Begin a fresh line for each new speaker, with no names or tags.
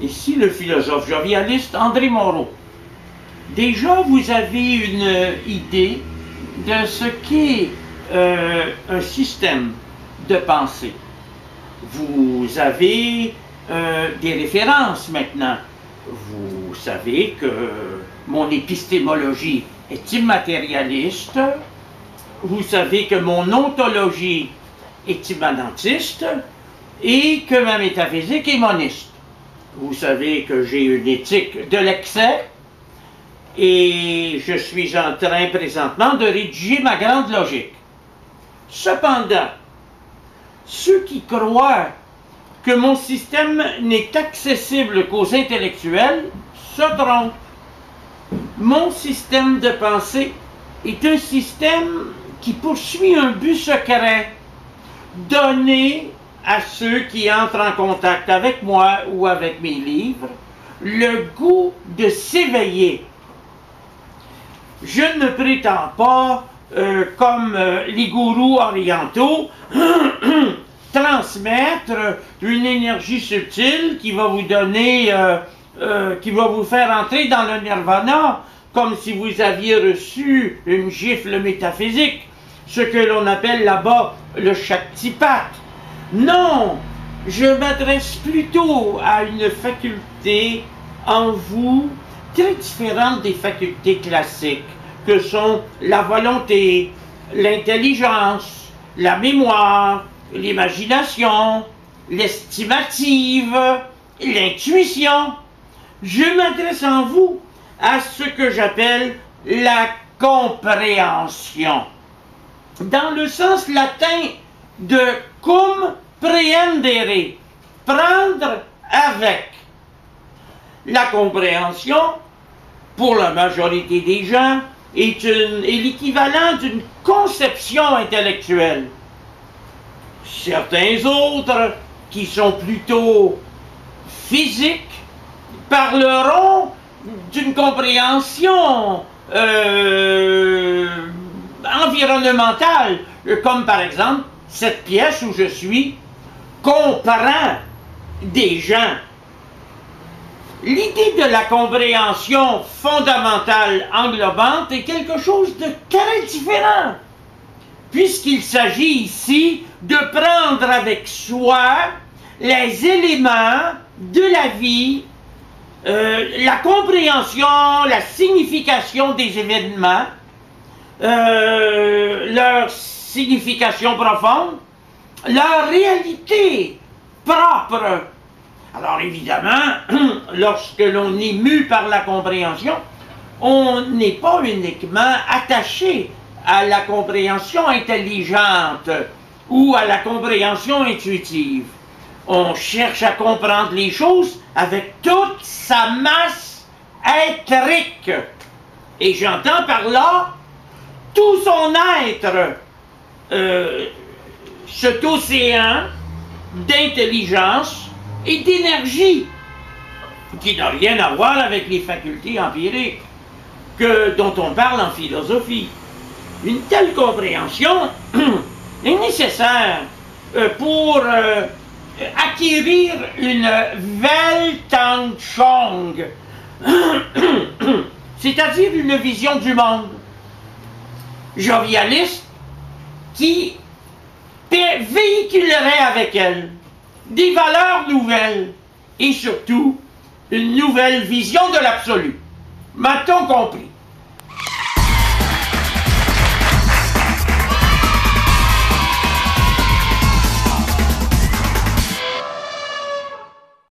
Ici le philosophe jovialiste André Moreau. Déjà, vous avez une idée de ce qu'est un système de pensée. Vous avez des références maintenant. Vous savez que mon épistémologie est immatérialiste. Vous savez que mon ontologie est immanentiste et que ma métaphysique est moniste. Vous savez que j'ai une éthique de l'excès et je suis en train présentement de rédiger ma grande logique. Cependant, ceux qui croient que mon système n'est accessible qu'aux intellectuels se trompent. Mon système de pensée est un système qui poursuit un but secret, donner à ceux qui entrent en contact avec moi ou avec mes livres le goût de s'éveiller. Je ne prétends pas, comme les gourous orientaux, transmettre une énergie subtile qui va vous donner, qui va vous faire entrer dans le nirvana, comme si vous aviez reçu une gifle métaphysique, ce que l'on appelle là-bas le Shaktipat. Non, je m'adresse plutôt à une faculté en vous très différente des facultés classiques, que sont la volonté, l'intelligence, la mémoire, l'imagination, l'estimative, l'intuition. Je m'adresse en vous à ce que j'appelle la compréhension, dans le sens latin de cum prehendere, prendre avec. La compréhension, pour la majorité des gens, est l'équivalent d'une conception intellectuelle. Certains autres, qui sont plutôt physiques, parleront d'une compréhension environnementale, comme par exemple cette pièce où je suis comprend des gens. L'idée de la compréhension fondamentale englobante est quelque chose de très différent, puisqu'il s'agit ici de prendre avec soi les éléments de la vie, la compréhension, la signification des événements, leur signification profonde, leur réalité propre. Alors évidemment, lorsque l'on est mu par la compréhension, on n'est pas uniquement attaché à la compréhension intelligente ou à la compréhension intuitive. On cherche à comprendre les choses avec toute sa masse éthérique. Et j'entends par là tout son être, cet océan d'intelligence et d'énergie qui n'a rien à voir avec les facultés empiriques dont on parle en philosophie. Une telle compréhension est nécessaire pour acquérir une Weltanschauung, c'est-à-dire une vision du monde jovialiste qui véhiculerait avec elle des valeurs nouvelles et surtout une nouvelle vision de l'absolu. M'a-t-on compris?